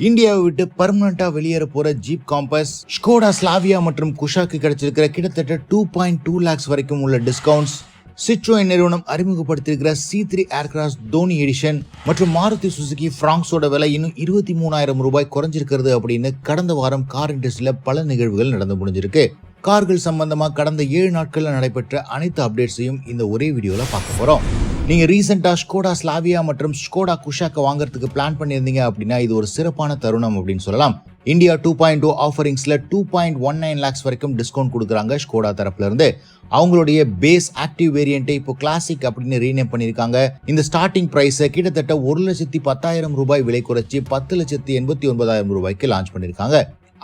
இந்தியாவை விட்டு பெர்மனண்டா வெளியேற போற ஜீப் காம்பஸ், ஸ்கோடா ஸ்லாவியா மற்றும் குஷாக்கு கிடைச்சிருக்கிற கிட்டத்தட்ட 2.2 lakhs வரைக்கும் உள்ள டிஸ்கவுண்ட்ஸ், சிட்ரோயின் நிறுவனம் அறிமுகப்படுத்தியிருக்கிற C3 ஏர்கிராஃப்ட் தோனி எடிஷன் மற்றும் மாருதி சுசுகி ஃப்ராங்க்ஸோட விலை இன்னும் 23,000 ரூபாய் குறைஞ்சிருக்கிறது அப்படின்னு கடந்த வாரம் கார் இண்டஸ்ட்ரியில பல நிகழ்வுகள் நடந்து முடிஞ்சிருக்கு. கார்கள் சம்பந்தமா கடந்த 7 நாட்கள்ல நடைபெற்ற அனைத்து அப்டேட்ஸையும் இந்த ஒரே வீடியோல பார்க்க போறோம். நீங்க ரீசெண்டா ஸ்கோடா ஸ்லாவியா மற்றும் ஸ்கோடா குஷாக்க வாங்குறதுக்கு பிளான் பண்ணியிருந்தீங்க அப்படின்னா இது ஒரு சிறப்பான தருணம் அப்படின்னு சொல்லலாம். இந்தியா 2.0 ஆஃபரிங்ஸ்ல 2.19 lakhs வரைக்கும் டிஸ்கவுண்ட் கொடுக்குறாங்க ஸ்கோடா தரப்புல இருந்து. அவங்களுடைய பேஸ் ஆக்டிவ் வேரியன்ட்டை இப்போ கிளாசிக் அப்படின்னு ரீநேம் பண்ணியிருக்காங்க. இந்த ஸ்டார்டிங் பிரைஸை கிட்டத்தட்ட 1,10,000 ரூபாய் விலை குறைச்சி 10,89,000 ரூபாய்க்கு லான்ச் பண்ணியிருக்காங்க.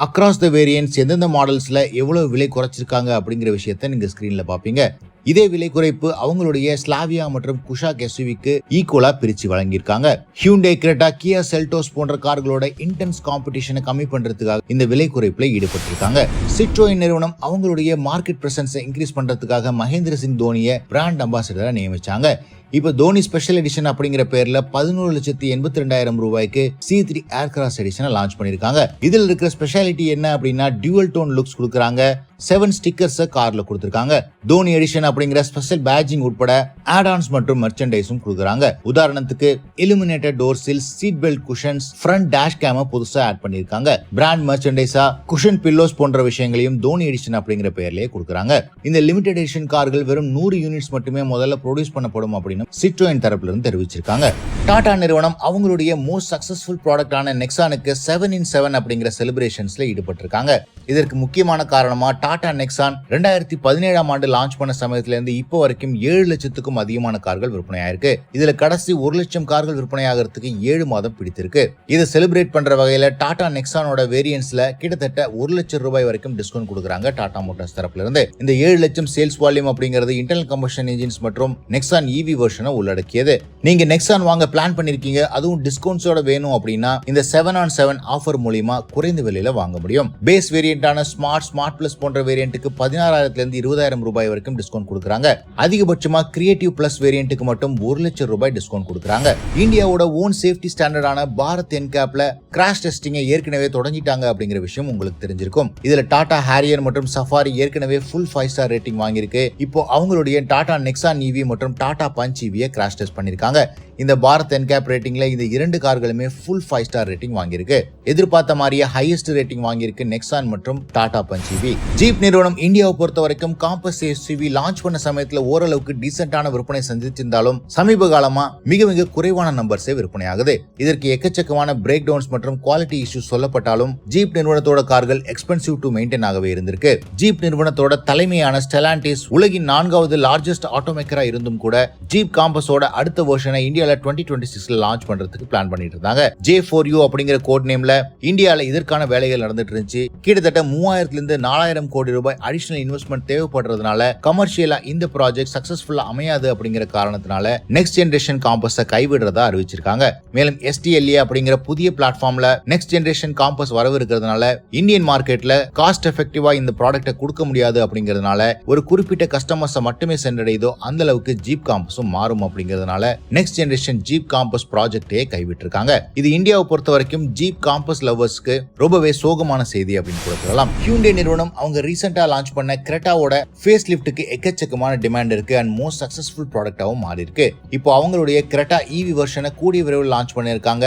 அக்ராஸ் த வேரியன்ட்ஸ் எந்தெந்த மாடல்ஸ்ல எவ்வளவு விலை குறைச்சிருக்காங்க அப்படிங்கிற விஷயத்த நீங்க ஸ்கிரீன்ல பாப்பீங்க. இதே விலை குறைப்பு அவங்களுடைய ஸ்லாவியா மற்றும் குஷாக் எஸ்யூவிக்கு ஈக்குவலா பிரிச்சு வழங்கியிருக்காங்க. ஹியூண்டே கிரெட்டா, கியா செல்டோஸ் போன்ற கார்களோட இன்டென்ஸ் காம்படிஷனை கம்மி பண்றதுக்காக இந்த விலை குறைப்புல ஈடுபட்டிருக்காங்க. சிட்ரோயின் நிறுவனம் அவங்களுடைய மார்க்கெட் பிரசன்ஸை இன்க்ரீஸ் பண்றதுக்காக மகேந்திர சிங் தோனியை பிராண்ட் அம்பாசிடரா நியமிச்சாங்க. இப்ப தோனி ஸ்பெஷல் எடிஷன் அப்படிங்கிற பேர்ல 11,82,000 ரூபாய்க்கு C3 ஏர்கிராஃப்ட் எடிஷனை லான்ச் பண்ணிருக்காங்க. இதுல இருக்கிற ஸ்பெஷாலிட்டி என்ன அப்படின்னா டியூவல் டோன் லுக்ஸ் கொடுக்குறாங்க. 7 ஸ்டிக்கர்ஸ் கார்ல கொடுத்திருக்காங்க. தோனி எடிஷன் அப்படிங்கிற ஸ்பெஷல் பேட்ஜிங் உட்பட ஆட்-ஆன்ஸ் மற்றும் மெர்ச்சன்டைஸும் கொடுக்குறாங்க. உதாரணத்துக்கு illuminated door sills, seat belt cushions, front dash cam புதுசா ஆட் பண்ணிருக்காங்க. பிராண்ட் மெர்ச்சன்டைஸா குஷன் பில்லோஸ் போன்ற விஷயங்களையும் தோனி எடிஷன் அப்படிங்கிற பேர்லயே கொடுக்குறாங்க. இந்த லிமிடெட் எடிஷன் கார்கள் வெறும் 100 யூனிட்ஸ் மட்டுமே முதல்ல ப்ரொடியூஸ் பண்ணப்படும் அப்படின்னு சிட்ரோயின் தரப்புல இருந்து தெரிவிச்சிருக்காங்க. டாடா நிறுவனம் அவங்களுடைய மோஸ்ட் சக்சஸ்ஃபுல் ப்ராடக்டான நெக்ஸானுக்கு 7-in-7 அப்படிங்கிற செலிப்ரேஷன்ஸ்ல ஈடுபட்டிருக்காங்க. இதற்கு முக்கியமான காரணமா டாடா நெக்ஸான் 2017ஆம் ஆண்டு லான்ச் பண்ண சமயத்துல இருந்து இப்போ வரைக்கும் 7 லட்சத்துக்கும் அதிகமான கார்கள் விற்பனையாயிருக்கு. இதுல கடைசி 1 லட்சம் கார்கள் விற்பனையாகிறதுக்கு 7 மாதம் பிடித்திருக்கு. இதை செலிப்ரேட் பண்ற வகையில டாடா நெக்ஸானோட வேரியன்ட்ஸ்ல கிட்டத்தட்ட 1 லட்சம் ரூபாய் வரைக்கும் டிஸ்கவுண்ட் கொடுக்குறாங்க டாடா மோட்டார்ஸ் தரப்புல இருந்து. இந்த 7 லட்சம் சேல்ஸ் வால்யூம் அப்படிங்கிறது இன்டர்னல் கம்பஷன் இன்ஜின்ஸ் மற்றும் நெக்ஸான் EV வெர்ஷனை உள்ளடக்கியது. நீங்க நெக்ஸான் வாங்க பிளான் பண்ணிருக்கீங்க, அதுவும் டிஸ்கவுண்ட்ஸோட வேணும் அப்படின்னா இந்த 7-on-7 ஆஃபர் மூலமா குறைந்த விலையில வாங்க முடியும். பேஸ் வேரியன்டான ஸ்மார்ட் பிளஸ் போன்ற வேரியன்ட்டுக்கு 16,000 இருந்து 20,000 ரூபாய் வரைக்கும் டிஸ்கவுண்ட் கொடுக்குறாங்க. அதிகபட்சமா கிரியேட்டிவ் பிளஸ் வேரியன்ட்டுக்கு மட்டும் 1 லட்சம் ரூபாய் டிஸ்கவுண்ட் கொடுக்குறாங்க. இந்தியாவோட ஓன் சேஃப்டி ஸ்டாண்டர்டான பாரத் என்கேப்ல கிராஷ் டெஸ்டிங்கை ஏற்கனவே தொடங்கிட்டாங்க அப்படிங்கிற விஷயம் உங்களுக்கு தெரிஞ்சிருக்கும். இதுல டாடா ஹாரியர் மற்றும் சஃபாரி ஏற்கனவே ஃபுல் 5 ஸ்டார் ரேட்டிங் வாங்கியிருக்கு. இப்போ அவங்களுடைய டாடா நெக்ஸான் EV மற்றும் Tata Punch EV crash test பண்ணிருக்காங்க. இந்த பாரத் என்கேப் ரேட்டிங்ல இந்த 2 கார்களுமே ஃபுல் 5 ஸ்டார் ரேட்டிங் வாங்கியிருக்கு. எதிர்பார்த்த மாதிரியே ஹையஸ்ட் ரேட்டிங் வாங்கியிருக்கு நெக்ஸான் மற்றும் டாடா பஞ்ச் EV. ஜீப் நிறுவனம் இந்தியாவை பொறுத்த வரைக்கும் காம்பஸ் SUV லான்ச் பண்ண சமயத்துல ஓரளவுக்கு டீசென்டான விற்பனை செஞ்சிருந்தாலும் சமீப காலமா மிக குறைவான நம்பர்ஸே விற்பனை ஆகுது. இதற்கு எக்கச்சக்கமான பிரேக் டவுன்ஸ் மற்றும் குவாலிட்டி இஷ்யூஸ் சொல்லப்பட்டாலும் ஜீப் நிறுவனத்தோட கார்கள் எக்ஸ்பென்சிவ் டு மெயின்டைன் ஆகவே இருந்திருக்கு. ஜீப் நிறுவனத்தோட தலைமையான ஸ்டெலாண்டிஸ் உலகின் 4வது லார்ஜஸ்ட் ஆட்டோமேக்கரா இருந்தும் கூட ஜீப் காம்பஸோட அடுத்த வெர்ஷனை இந்தியால 2026ல லான்ச் பண்றதுக்கு பிளான் பண்ணிட்டு இருந்தாங்க. J4U அப்படிங்கிற கோட் நேம்ல இந்தியால இதற்கான வேலைகள் நடந்துட்டு இருந்துச்சு. கிட்டத்தட்ட 3,000 இருந்து 4,000 கோடி ரூபாய் அடிஷனல் இன்வெஸ்ட்மெண்ட் தேவைப்படுறதுனால கமர்ஷியலா இந்த ப்ராஜெக்ட் சக்சஸ்ஃபுல்லா அமையாது அப்படிங்கிற காரணத்தினால நெக்ஸ்ட் ஜெனரேஷன் காம்பஸை கைவிடுறதா அறிவிச்சிருக்காங்க. மேலும் STLA அப்படிங்கிற புதிய பிளாட்ஃபார்ம்ல நெக்ஸ்ட் ஜெனரேஷன் காம்பஸ் வரவிருக்கிறதுனால இந்தியன் மார்க்கெட்ல காஸ்ட் எஃபெக்டிவா இந்த ப்ராடக்ட்டை கொடுக்க முடியாது அப்படிங்கிறதுனால ஒரு குறிப்பிட்ட கஸ்டமர்ஸை மட்டுமே சென்றடையுதோ அந்த அளவுக்கு ஜீப் காம்பஸும் மாறும் அப்படிங்கிறதுனால நெக்ஸ்ட் ஜெனரேஷன் ஜீப் காம்பஸ் ப்ராஜெக்டே கைவிட்டிருக்காங்க. இது இந்தியாவை பொறுத்த வரைக்கும் ஜீப் காம்பஸ் லவர்ஸ்க்கு ரொம்பவே சோகமான செய்தி அப்படின்னு கூட சொல்லலாம். ஹியூண்டே நிறுவனம் அவங்க ரீசெண்டா லான்ச் பண்ண கிரெட்டாவோட ஃபேஸ் லிஃப்ட்டுக்கு எக்கச்சக்கமான டிமாண்ட் இருக்கு அண்ட் மோஸ்ட் சக்சஸ்ஃபுல் ப்ராடக்டாவும் மாறி இருக்கு. இப்போ அவங்களுடைய கிரெட்டா EV வெர்ஷனை கூடிய விரைவில் லான்ச் பண்ணிருக்காங்க.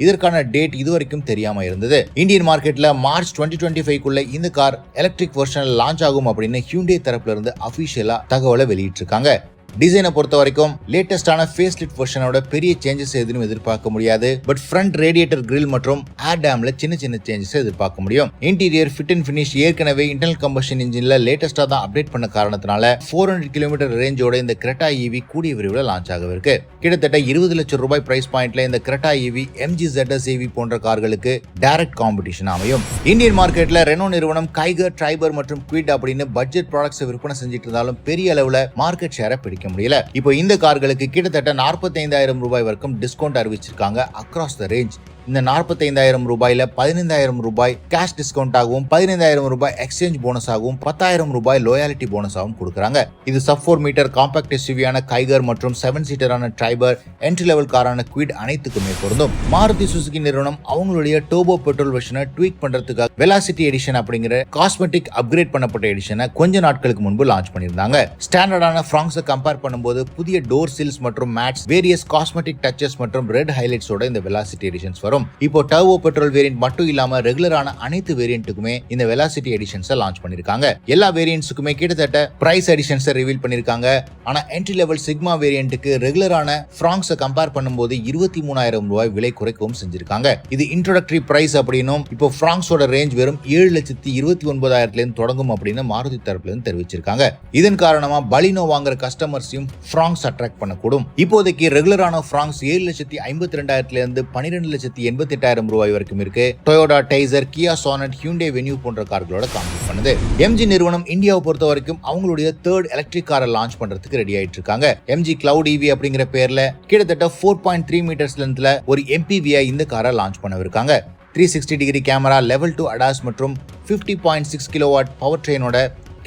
இதற்கான டேட் இதுவரைக்கும் தெரியாம இருந்தது. இந்தியன் மார்க்கெட்ல மார்ச் 2025க்குள்ள இந்த கார் எலக்ட்ரிக் வெர்ஷன்ல லான்ச் ஆகும் அப்படின்னு ஹியூண்டே தரப்புல இருந்து அபிஷியலா தகவலை வெளியிட்டிருக்காங்க. டிசைனை பொறுத்த வரைக்கும் லேட்டஸ்டான ஃபேஸ் லிஃப்ட் வெர்ஷனோட பெரிய சேஞ்சஸ் எதுவும் எதிர்பார்க்க முடியாது. பட் ஃப்ரண்ட் ரேடியேட்டர் கிரில் மற்றும் ஏர் டேம்ல சின்ன சேஞ்சஸ் எதிர்பார்க்க முடியும். இன்டீரியர் ஃபிட் அண்ட் ஃபினிஷ் ஏற்கனவே இன்டர்னல் கம்பஷன் இன்ஜின்ல லேட்டஸ்டா தான் அப்டேட் பண்ண காரணத்தினால 400 கிலோமீட்டர் ரேஞ்சோட இந்த கிரெட்டா EV கூடிய விரைவில் லான்ச் ஆகவிருக்கு. கிட்டத்தட்ட 20 லட்சம் ரூபாய் பிரைஸ் பாயிண்ட்ல இந்த Creta EV MG ZS EV போன்ற கார்களுக்கு டைரக்ட் காம்படிஷன் அமையும். இந்தியன் மார்க்கெட்ல ரெனோ நிறுவனம் கைகர், ட்ரைபர் மற்றும் குவிட் அப்படின்னு பட்ஜெட் ப்ராடக்ட்ஸ் விற்பனை செஞ்சிட்டு இருந்தாலும் பெரிய அளவுல மார்க்கெட் ஷேரை பிடிக்க முடியல. இப்போ இந்த கார்களுக்கு கிட்டத்தட்ட 45,000 ரூபாய் வரைக்கும் டிஸ்கவுண்ட் அறிவிச்சிருக்காங்க அக்ராஸ் த ரேஞ்ச். இந்த 45,000 ரூபாயில 15,000 ரூபாய் கேஷ் டிஸ்கவுண்ட் ஆகவும் 15,000 ரூபாய் எக்ஸ்சேஞ்ச் போனஸ் ஆகவும் 10,000 ரூபாய் லாயாலிட்டி போனஸ் ஆகவும் கொடுக்குறாங்க. இது சப் 4 மீட்டர் காம்பாக்ட் எஸ்யூவியான கைகர் மற்றும் 7 சீட்டரான ட்ரைபர் என்ட்ரி லெவல் காரான குவிட் அனைத்துக்குமே பொருந்தும். மாருதி சுசுகி நிறுவனம் அவங்களுடைய டர்போ பெட்ரோல் வெர்ஷனை ட்வீக் பண்றதுக்காக வெலாசிட்டி எடிஷன் அப்படிங்கிற காஸ்மெட்டிக் அப்கிரேட் பண்ணப்பட்ட எடிஷனை கொஞ்ச நாட்களுக்கு முன்பு லான்ச் பண்ணியிருந்தாங்க. ஸ்டாண்டர்டான ஃப்ராங்ஸை கம்பேர் பண்ணும்போது புதிய டோர் சீல்ஸ் மற்றும் மேட்ஸ், வேரியஸ் காஸ்மெட்டிக் டச்சஸ் மற்றும் ரெட் ஹைலைட்ஸோட இந்த வெலாசிட்டி எடிஷன்ஸ் வரும். இப்போ டர்போ பெட்ரோல் வேரியன்ட் மட்டும் இல்லாம ரெகுலரான அனைத்து வேரியன்ட்டுக்குமே இந்த வெலாசிட்டி எடிஷன்ஸை லான்ச் பண்ணிருக்காங்க. எல்லா வேரியன்ட்ஸுக்குமே கிட்டத்தட்ட பிரைஸ் எடிஷன்ஸை ரிவீல் பண்ணிருக்காங்க. ஆனா என்ட்ரி லெவல் சிக்மா வேரியன்ட்டுக்கு ரெகுலரான ஃப்ராங்ஸை கம்பேர் பண்ணும்போது 23,000 ரூபாய் விலை குறைக்கவும் செஞ்சிருக்காங்க. இது இன்ட்ரோடக்டரி பிரைஸ் அப்படின்னும் இப்போ ஃப்ராங்ஸோட ரேஞ்ச் வெறும் 7,29,000 தொடங்கும் அப்படின்னு மாருதி தரப்புல இருந்து தெரிவிச்சிருக்காங்க. இதன் காரணமா பலினோ வாங்குற கஸ்டமர்ஸையும் ஃப்ராங்ஸ் அட்ராக்ட் பண்ணக்கூடும். இப்போதைக்கு ரெகுலரான ஃப்ராங்ஸ் 7,52,000 இருந்து 12,88,000 ரூபாய் வரைக்கும் இருக்கு. டொயோட்டா டைசர், கியா சானட், ஹியூண்டே வென்யூ போன்ற கார்களோட காம்பீட் பண்ணுது. எம்ஜி நிறுவனம் இந்தியாவை பொறுத்த வரைக்கும் அவங்களுடைய தேர்ட் எலக்ட்ரிக் காரை லான்ச் பண்றதுக்கு ரெடி ஆயிட்டு இருக்காங்க. எம்ஜி கிளவுட் ஈவி அப்படிங்கிற பேர்ல கிட்டத்தட்ட 4.3 மீட்டர்ஸ் லென்த்ல ஒரு MPV இந்த காரை லான்ச் பண்ணவிருக்காங்க. 360 டிகிரி கேமரா, லெவல் 2 அடாஸ் மற்றும் 50.6 கிலோவாட் பவர் ட்ரெயினோட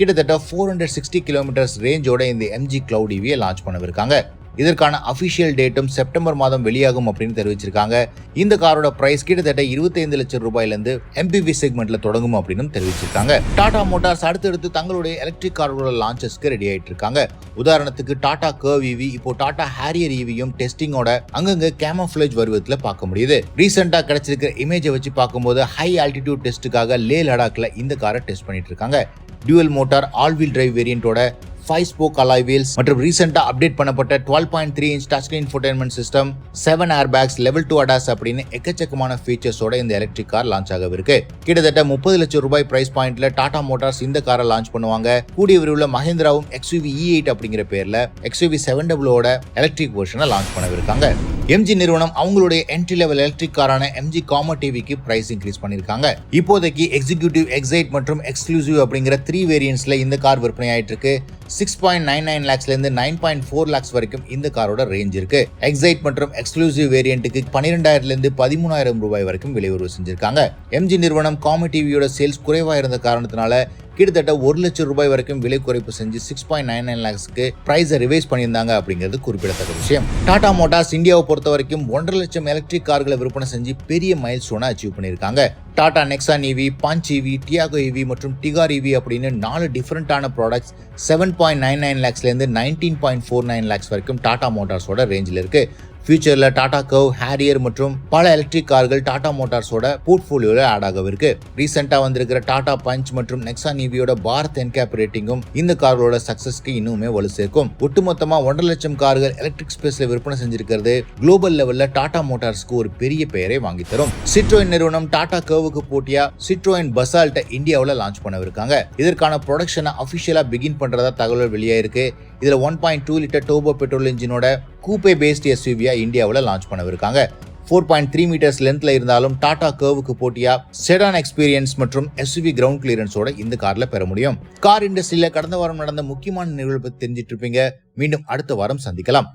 கிட்டத்தட்ட 460 கிலோமீட்டர்ஸ் ரேஞ்சோட இந்த எம்ஜி கிளவுட் ஈவியை லான்ச் பண்ணவிருக்காங்க. இதற்கான அபிஷியல் டேட்டும் செப்டம்பர் மாதம் வெளியாகும் அப்படின்னு தெரிவிச்சிருக்காங்க. இந்த காரோட பிரைஸ் கிட்டத்தட்ட 25 லட்சம் ரூபாயிலிருந்து MPV செக்மெண்ட்ல தொடங்கும் அப்படின்னு தெரிவிச்சிருக்காங்க. டாடா மோட்டார்ஸ் அடுத்தடுத்து தங்களுடைய எலக்ட்ரிக் காரோட லான்ச்சஸ்க்கு ரெடி ஆயிட்டு இருக்காங்க. உதாரணத்துக்கு டாடா கர்வ் ஈவி, இப்போ டாடா ஹாரியர் ஈவியும் டெஸ்டிங்கோட அங்கங்க கேமோஃப்ளேஜ் வடிவத்துல பார்க்க முடியுது. ரீசெண்டா கிடைச்சிருக்கிற இமேஜை வச்சு பார்க்கும்போது ஹை ஆல்டிடியூட் டெஸ்ட்டுக்காக லே லடாக்ல இந்த காரை டெஸ்ட் பண்ணிட்டு இருக்காங்க. Dual motor all wheel drive வேரியன்ட்டோட 5 ஸ்போக் அலாய் வீல்ஸ் மற்றும் ரீசெண்டா அப்டேட் பண்ணப்பட்ட 12.3 inch touch screen infotainment system, 7 air bags, level 2 ADAS அப்படின்னு எக்கச்சக்கமான ஃபீச்சர்ஸோட இந்த எலக்ட்ரிக் கார் லான்ச் ஆகவிருக்கு. கிட்டத்தட்ட 30 லட்சம் ரூபாய் பிரைஸ் பாயிண்ட்ல டாடா மோட்டார்ஸ் இந்த காரை லான்ச் பண்ணுவாங்க. கூடிய விரைவில் மஹிந்திராவும் XUV E8 அப்படிங்கிற பேர்ல XUV 700 எலக்ட்ரிக் வெர்ஷனை லான்ச் பண்ணவிருக்காங்க. எம்ஜி நிறுவனம் அவங்களுடைய என்ட்ரி லெவல் எலக்ட்ரிக் காரான எம்ஜி காமர் டிவிக்கு பிரைஸ் இன்க்ரீஸ் பண்ணிருக்காங்க. இப்போதைக்கு எக்ஸிகியூட்டிவ், எக்ஸைட் மற்றும் எக்ஸ்க்ளூசிவ் அப்படிங்கிற 3 வேரியன்ட்ஸ்ல இந்த கார் விற்பனை ஆயிட்டு இருக்கு. 6.99 lakhsல இருந்து 9.4 lakhs வரைக்கும் இந்த காரோட ரேஞ்ச் இருக்கு. எக்ஸைட் மற்றும் எக்ஸ்க்ளூசிவ் வேரியன்ட்டுக்கு 12,000 இருந்து 13,000 ரூபாய் வரைக்கும் விலை உயர்வு செஞ்சிருக்காங்க. எம்ஜி நிறுவனம் காமர் டிவியோட சேல்ஸ் குறைவா இருந்த காரணத்தினால கிட்டத்தட்ட 1 லட்சம் ரூபாய் வரைக்கும் விலை குறைப்பு செஞ்சு 6.99 lakhsக்கு பிரைஸை ரிவைஸ் பண்ணியிருந்தாங்க அப்படிங்கிறது குறிப்பிடத்தக்க விஷயம். டாடா மோட்டார்ஸ் இந்தியாவை பொறுத்த வரைக்கும் 1.5 லட்சம் எலக்ட்ரிக் கார்களை விற்பனை செஞ்சு பெரிய மைல் ஸ்டோனை அச்சீவ் பண்ணியிருக்காங்க. Tata Nexon EV, Punch EV, Tiago EV மற்றும் டிகார் ஈவி அப்படின்னு 4 டிஃபரெண்டான ப்ராடக்ட்ஸ் 7.99 lakhsல இருந்து 19.49 lakhs வரைக்கும் டாடா மோட்டார்ஸோட ரேஞ்சில் இருக்கு. ஃபியூச்சர்ல டாடா கர்வ், ஹாரியர் மற்றும் பல எலக்ட்ரிக் கார்கள் டாடா மோட்டார்ஸோட போர்ட்ஃபோலியோல ஆட் ஆகவிருக்கு. ரீசெண்டா வந்திருக்கிற டாடா பஞ்ச் மற்றும் நெக்ஸான் ஈவியோட பாரத் என்கேப் ரேட்டிங்கும் இந்த கார்களோட சக்சஸ்க்கு இன்னுமே வலு சேர்க்கும். ஒட்டுமொத்தமா 1.5 லட்சம் கார்கள் எலக்ட்ரிக் ஸ்பேஸ்ல விற்பனை செஞ்சிருக்கிறது குளோபல் லெவல்ல டாடா மோட்டார்ஸ்க்கு ஒரு பெரிய பெயரை வாங்கி தரும். சிட்ரோயின் நிறுவனம் டாடா கர்வுக்கு போட்டியா சிட்ரோயின் பசால்ட்டை இந்தியாவில் லான்ச் பண்ணவிருக்காங்க. இதற்கான ப்ரொடக்ஷனை அபிஷியலா பிகின் பண்றதா தகவல் வெளியாயிருக்கு. இதுல 1.2 லிட்டர் டர்போ பெட்ரோல் இன்ஜினோட கூப்பே பேஸ்ட் எஸ்யூவியா இந்தியாவில் லான்ச் பண்ணவிருக்காங்க. 4.3 மீட்டர்ஸ் லென்த்ல இருந்தாலும் டாடா கர்வுக்கு போட்டியா செடான் எக்ஸ்பீரியன்ஸ் மற்றும் SUV கிரவுண்ட் கிளியரன்ஸோட இந்த கார்ல பெற முடியும். கார் இண்டஸ்ட்ரியில கடந்த வாரம் நடந்த முக்கியமான நிகழ்வு பத்தி தெரிஞ்சிட்டு இருப்பீங்க. மீண்டும் அடுத்த வாரம் சந்திக்கலாம்.